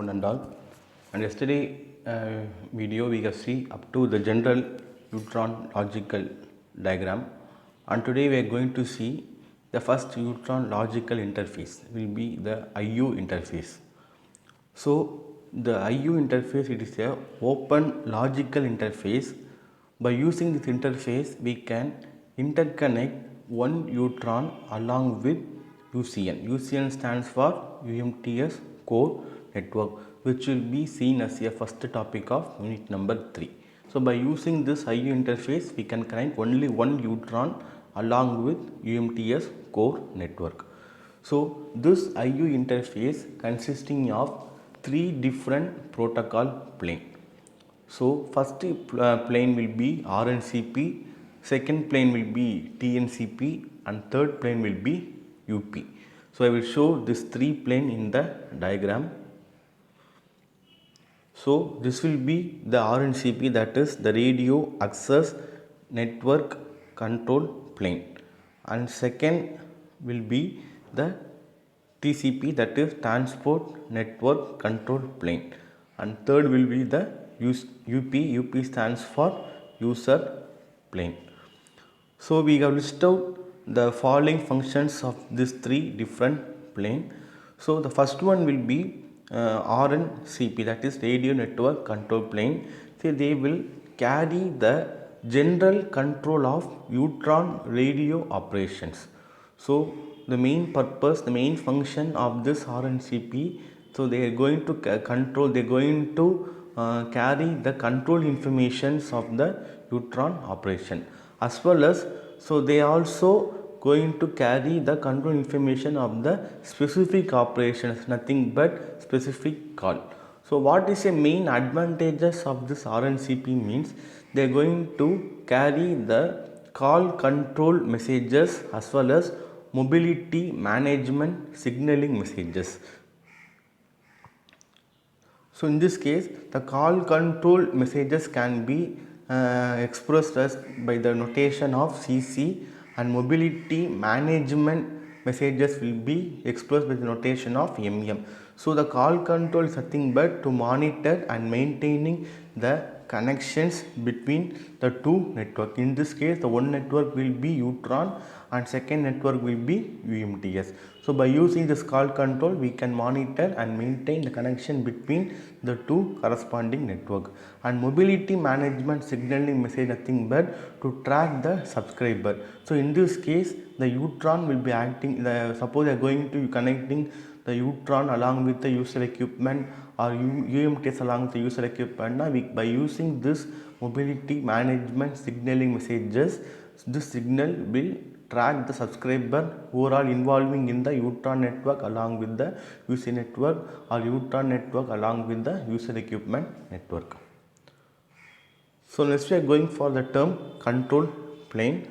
and all. And yesterday video we have see up to the general neutron logical diagram, and today we are going to see the first neutron logical interface will be the IU interface. So the IU interface, it is a open logical interface. By using this interface we can interconnect one neutron along with UCN. UCN stands for UMTS core network, which will be seen as a first topic of unit number 3. So by using this IU interface we can connect only one neutron along with UMTS core network. So this IU interface consisting of 3 different protocol plane. So first plane will be RNCP, second plane will be TNCP, and third plane will be UP. So I will show this 3 plane in the diagram. So this will be the RNCP, that is the radio access network control plane, and second will be the TCP, that is transport network control plane, and third will be the UP. UP stands for user plane. So we have listed out the following functions of these 3 different plane. So the first one will be RNCP, that is radio network control plane. So they will carry the general control of neutron radio operations. So the main purpose, the main function of this RNCP, so they are going to control, they are going to carry the control informations of the neutron operation, as well as so they are also going to carry the control information of the specific operations, nothing but specific call. So what is the main advantages of this RNCP means they are going to carry the call control messages as well as mobility management signaling messages. So in this case the call control messages can be expressed as by the notation of CC, and mobility management messages will be expressed by the notation of MM. So the call control is nothing but to monitor and maintaining the connections between the two networks. In this case the one network will be Neutron and second network will be UMTS. So by using this call control we can monitor and maintain the connection between the two corresponding network. And mobility management signaling message nothing but to track the subscriber. So in this case the Neutron will be acting, suppose they are going to connecting the Neutron along with the user equipment or UMTS along with the user equipment. Now by using this mobility management signaling messages, this signal will track the subscriber overall involving in the Neutron network along with the UC network or Neutron network along with the user equipment network. So next we are going for the term control plane.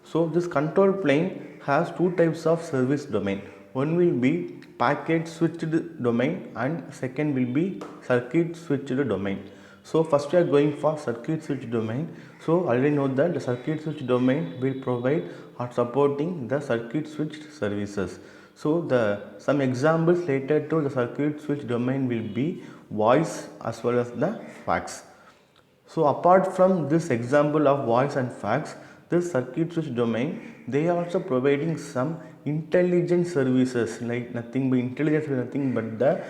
So this control plane has 2 types of service domain. One will be packet switched domain and second will be circuit switched domain. So first we are going for circuit switch domain. So already know that the circuit switch domain will provide or supporting the circuit switch services. So some examples related to the circuit switch domain will be voice as well as the fax. So apart from this example of voice and fax, this circuit switch domain, they are also providing some intelligent services, like nothing but intelligence, nothing but the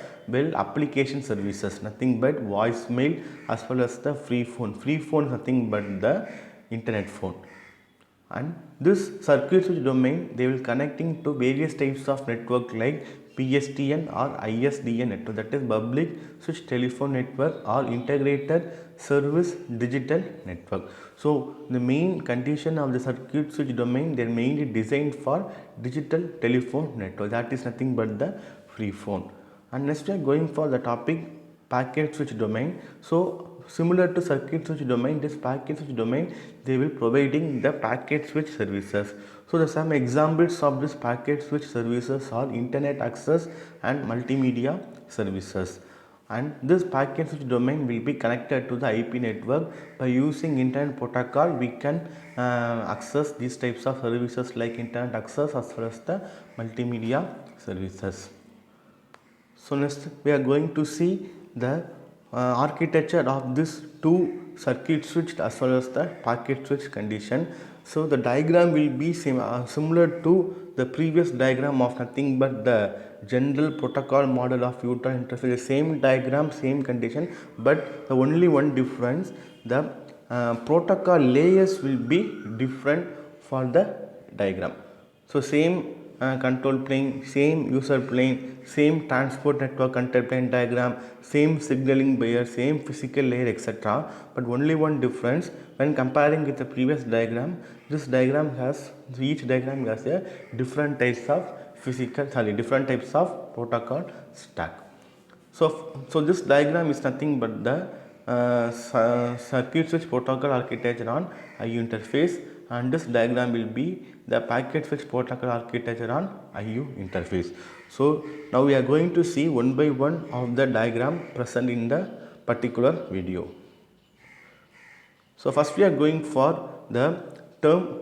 application services, nothing but voicemail as well as the free phone. Free phone is nothing but the internet phone. And this circuit switch domain, they will connecting to various types of network like PSTN or ISDN network, that is public switch telephone network or integrated service digital network. So the main condition of the circuit switch domain, they are mainly designed for digital telephone network, that is nothing but the free phone. And next we are going for the topic packet switch domain. So similar to circuit switch domain, this packet switch domain, they will providing the packet switch services. So the some examples of this packet switch services are internet access and multimedia services. And this packet switch domain will be connected to the IP network. By using internet protocol we can access these types of services like internet access as well as the multimedia services. So next we are going to see the architecture of this two circuit switched as well as the packet switch condition. So the diagram will be similar to the previous diagram of nothing but the general protocol model of U-turn interface. Same diagram, same condition, but the only one difference, the protocol layers will be different for the diagram. So same control plane, same user plane, same transport network control plane diagram, same signaling layer, same physical layer, etc. But only one difference when comparing with the previous diagram, this diagram has, each diagram has a different types of different types of protocol stack. So this diagram is nothing but the circuit switch protocol architecture on IU interface, and this diagram will be the packet switch protocol architecture on IU interface. So now we are going to see one by one of the diagram present in the particular video. So first we are going for the term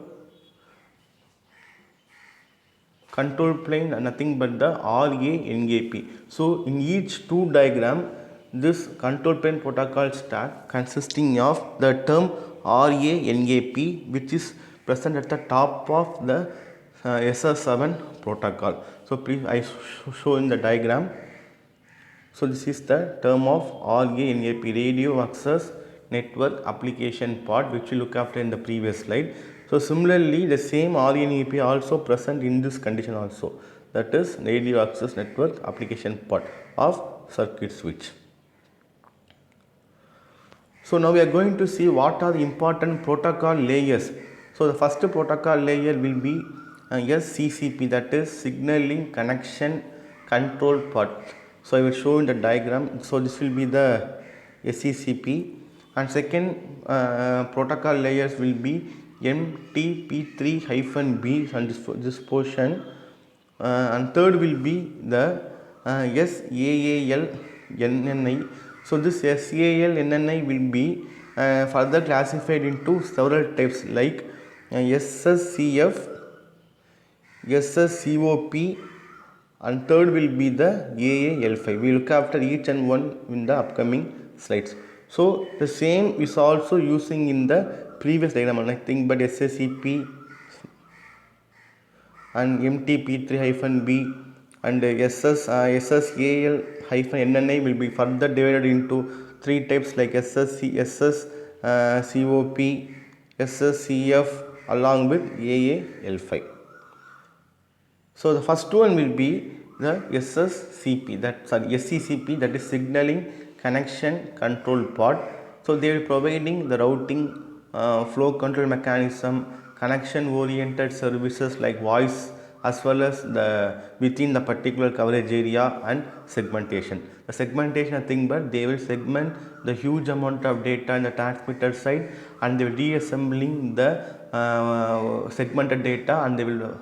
control plane and nothing but the RA-NAP. So in each two diagram, this control plane protocol stack consisting of the term RA-NAP, which is present at the top of the SS7 protocol. So please I show in the diagram. So this is the term of RA-NAP, radio access network application part, which we look after in the previous slide. So similarly, the same RA-NAP also present in this condition also, that is radio access network application part of circuit switch. So now we are going to see what are the important protocol layers. So the first protocol layer will be SCCP, that is signaling connection control part. So I will show in the diagram. So this will be the SCCP, and second protocol layers will be MTP3-B and this portion, and third will be the SAAL NNI. So this SAAL NNI will be further classified into several types like SSCF, SSCOP, and third will be the AAL5. We look after each and one in the upcoming slides. So the same is also using in the previous diagram, nothing but SSCP and MTP3-B and SSAL-NNI will be further divided into three types like SSC, COP, SSCF along with AAL5. So the first one will be the SCCP, that is signaling connection control part. So they will providing the routing, flow control mechanism, connection oriented services like voice, as well as the within the particular coverage area, and segmentation. The segmentation nothing but they will segment the huge amount of data in the transmitter side, and they will reassembling the segmented data, and they will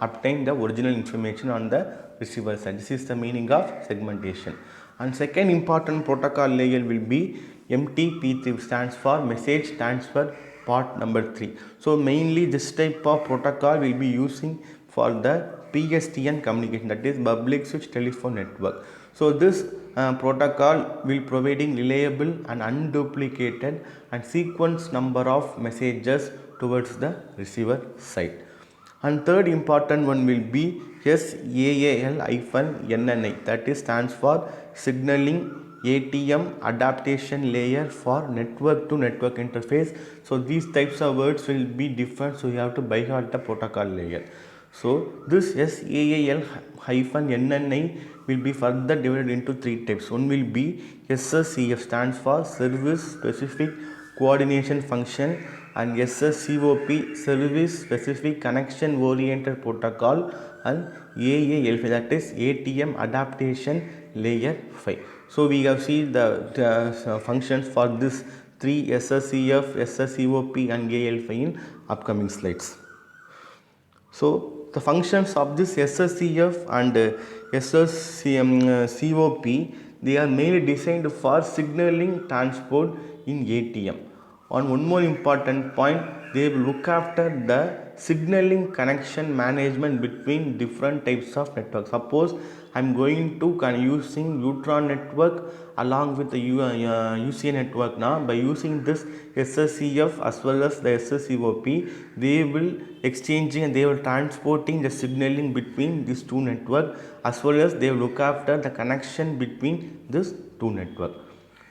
obtain the original information on the receiver side. This is the meaning of segmentation. And second important protocol layer will be MTP3, stands for message transfer part number 3. So mainly this type of protocol will be using for the PSTN communication, that is public switch telephone network. So this protocol will providing reliable and unduplicated and sequence number of messages towards the receiver side. And third important one will be SAAL-NNI, that is stands for signaling ATM adaptation layer for network to network interface. So these types of words will be different, so you have to by heart the protocol layer. So this SAAL-NNI will be further divided into three types. One will be SSCF, stands for service specific coordination function, and SSCOP, service specific connection oriented protocol, and AAL5, that is ATM adaptation layer 5. So we have seen the functions for this three SSCF, SSCOP, and AAL5 in upcoming slides. So the functions of this SSCF and SSCOP, they are mainly designed for signaling transport in ATM. On one more important point, they will look after the signaling connection management between different types of networks. Suppose I'm going to using Neutron network along with the UCA network. Now by using this SSCF as well as the SSCOP, they will exchanging and they will transporting the signaling between these two network, as well as they will look after the connection between this two network.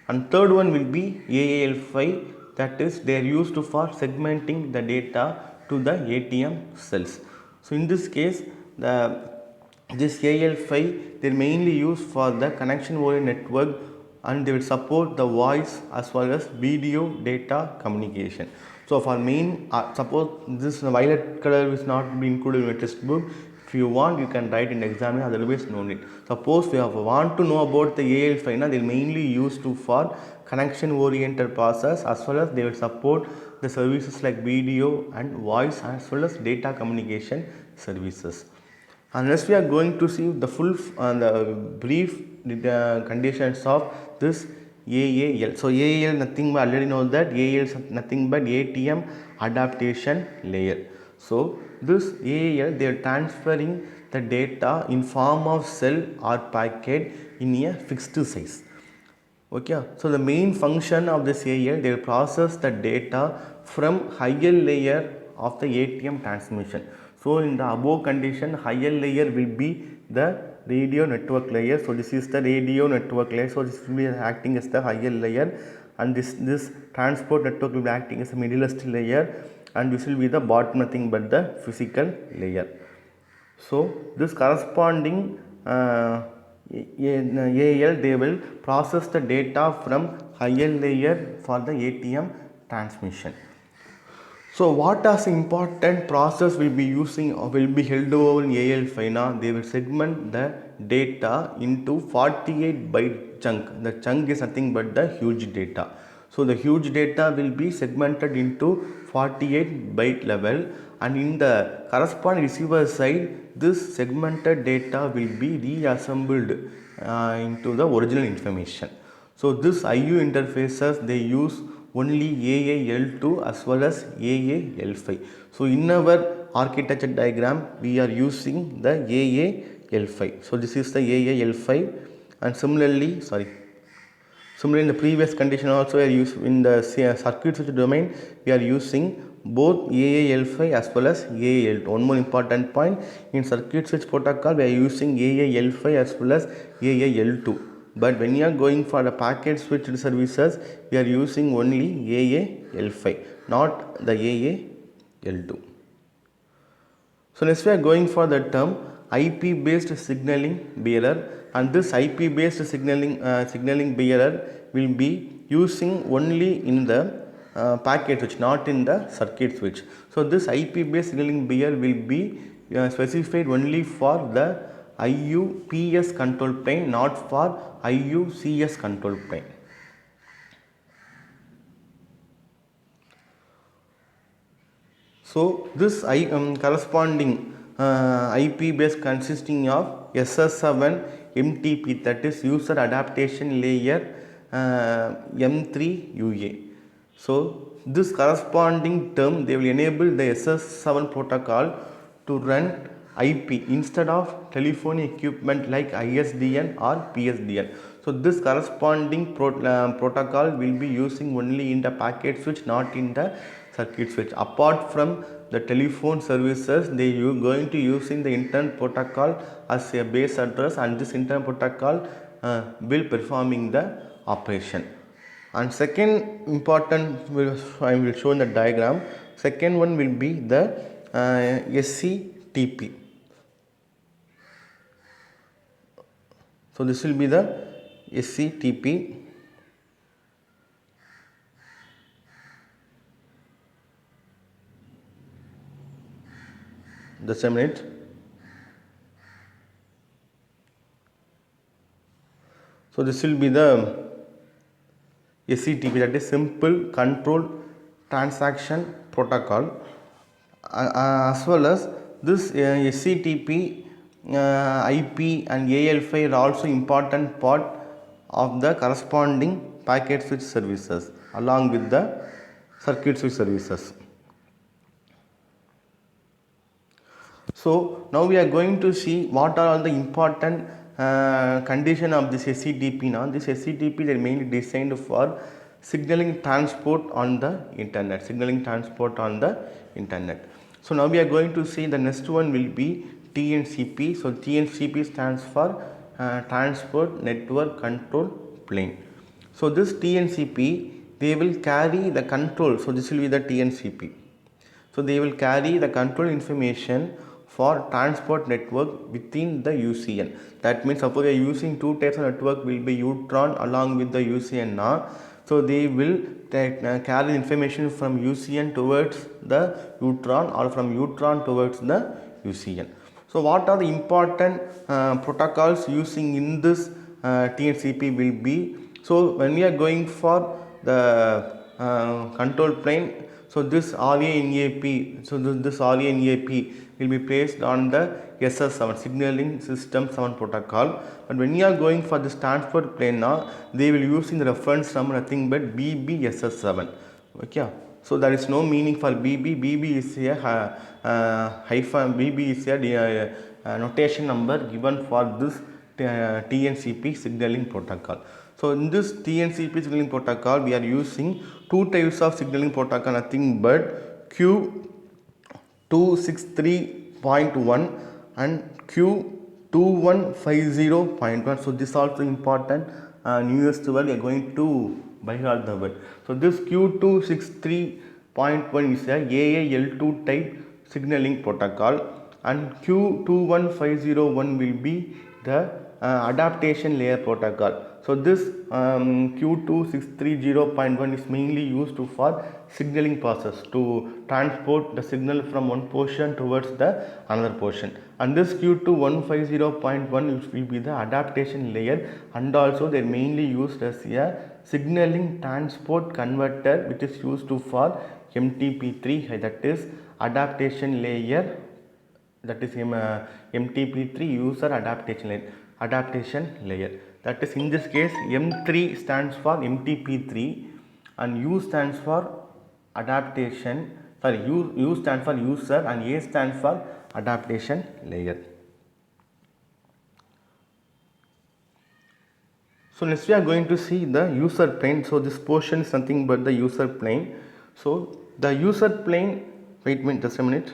And third one will be AAL5, that is they are used for segmenting the data to the ATM cells. So in this case, this AAL5 they are mainly used for the connection oriented network, and they will support the voice as well as video data communication. So for main, suppose this violet color is not be included in your textbook. If you want, you can write in the exam, otherwise no need. Suppose we want to know about the AAL5, they are mainly used for connection oriented process, as well as they will support the services like video and voice as well as data communication services. Unless we are going to see the full the brief conditions of this AAL. So AAL nothing but, already know that AAL is nothing but ATM adaptation layer. So this AAL they are transferring the data in form of cell or packet in a fixed size. Okay, so the main function of this AAL, they will process the data from higher layer of the ATM transmission. So in the above condition, higher layer will be the radio network layer. So this is the radio network layer. So this will be acting as the higher layer, and this transport network will be acting as a middlest layer, and this will be the bottom, nothing but the physical layer. So this corresponding AAL they will process the data from higher layer for the ATM transmission. So what as important process will be using or will be held over in AAL5 now? They will segment the data into 48 byte chunk. The chunk is nothing but the huge data. So the huge data will be segmented into 48 byte level, and in the corresponding receiver side, this segmented data will be reassembled into the original information. So this IU interfaces they use only AAL2 as well as AAL5. So in our architecture diagram we are using the AAL5. So this is the AAL5, and similarly in the previous condition also we are using in the circuit switch domain we are using both AAL5 as well as AAL2. One more important point, in circuit switch protocol we are using AAL5 as well as AAL2. But when you are going for the packet switched services, we are using only AAL5, not the AAL2. So next we are going for the term IP based signaling bearer, and this IP based signaling bearer will be using only in the packet switch, not in the circuit switch. So this IP based signaling bearer will be specified only for the IUPS control plane, not for IUCS control plane. So this corresponding IP base consisting of SS7 MTP, that is user adaptation layer M3 UA. So this corresponding term they will enable the SS7 protocol to run IP instead of telephone equipment like ISDN or PSDN. So this corresponding protocol will be using only in the packet switch, not in the circuit switch. Apart from the telephone services, they are going to using the internet protocol as a base address, and this internet protocol will performing the operation. And second important I will show in the diagram. Second one will be the SCTP. So this will be the SCTP. Just a minute. So this will be the SCTP, that is simple control transaction protocol, as well as this SCTP IP and AL5 are also important part of the corresponding packet switch services along with the circuit switch services. So now we are going to see what are all the important condition of this SCTP now. This SCTP is mainly designed for signaling transport on the internet. So now we are going to see the next one will be TNCP. So TNCP stands for Transport Network Control Plane. So this TNCP, they will carry the control. So this will be the TNCP. So they will carry the control information for transport network within the UCN. That means suppose we are using two types of network will be UTRON along with the UCN now. So they will carry information from UCN towards the UTRON or from UTRON towards the UCN. So what are the important protocols using in this TNCP will be, so when we are going for the control plane, so this RANAP, so this RANAP will be placed on the SS7 signaling system 7 protocol. But when you are going for this transport plane now, they will use in the reference number nothing but BBSS7. Okay. So there is no meaning for BB. BB is a hyphen. BB is a notation number given for this TNCP signaling protocol. So in this TNCP signaling protocol, we are using two types of signaling protocol, nothing but Q263.1 and Q2150.1. So this is also important newest word we are going to by heart the word. So this Q263.1 is a AAL2 type signaling protocol, and Q21501 will be the adaptation layer protocol. So this Q2630.1 is mainly used for signaling process to transport the signal from one portion towards the another portion, and this Q2150.1 will be the adaptation layer, and also they are mainly used as a signaling transport converter which is used for MTP3, that is adaptation layer, that is MTP3 user adaptation layer. That is in this case M3 stands for MTP3 and U stands for adaptation, U stands for user and A stands for adaptation layer. So next we are going to see the user plane. So this portion is nothing but the user plane. So the user plane, wait just a minute.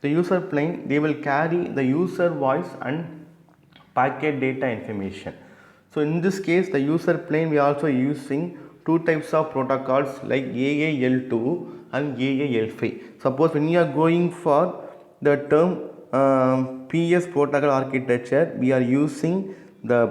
The user plane, they will carry the user voice and packet data information. So in this case, the user plane, we are also using two types of protocols like AAL2 and AAL5. Suppose when you are going for the term PS protocol architecture, we are using the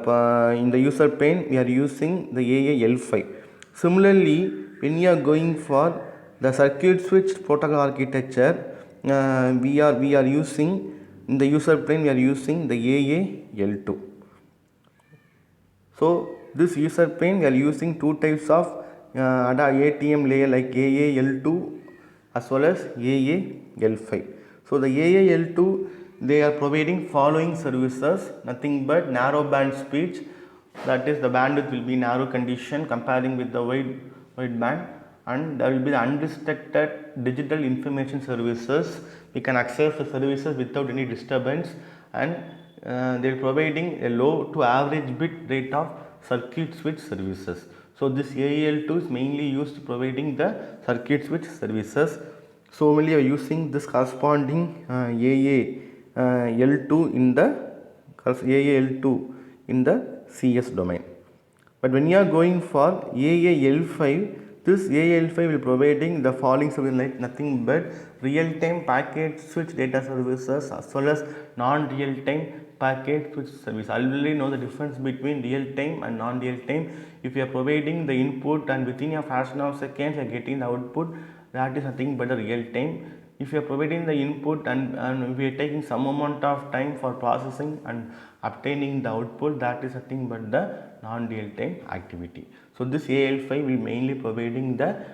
in the user plane we are using the AAL5. Similarly, when you are going for the circuit switch protocol architecture, we are using in the user plane we are using the AAL2. So this user plane we are using two types of ATM layer like AAL2 as well as AAL5. So the AAL2, they are providing following services, nothing but narrow band speech, that is the bandwidth will be narrow condition comparing with the wide band, and there will be the unrestricted digital information services. We can access the services without any disturbance, and they are providing a low to average bit rate of circuit switch services. So this AAL2 is mainly used to providing the circuit switch services. So only we are using this corresponding AAL2 in the CS domain. But when you are going for AAL5, this AAL5 will providing the following service like nothing but real-time packet switch data services as well as non-real-time packet switch service. I already know the difference between real-time and non-real-time. If you are providing the input and within a fraction of seconds you are getting the output, that is nothing but a real-time. If you are providing the input and we are taking some amount of time for processing and obtaining the output, that is nothing but the non-real-time activity. So this AAL5 will mainly providing the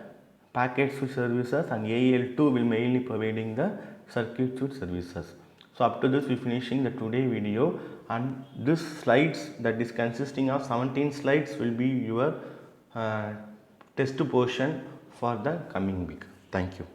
packet switch services and AAL2 will mainly providing the circuit switch services. So up to this we finishing the today video, and this slides that is consisting of 17 slides will be your test portion for the coming week. Thank you.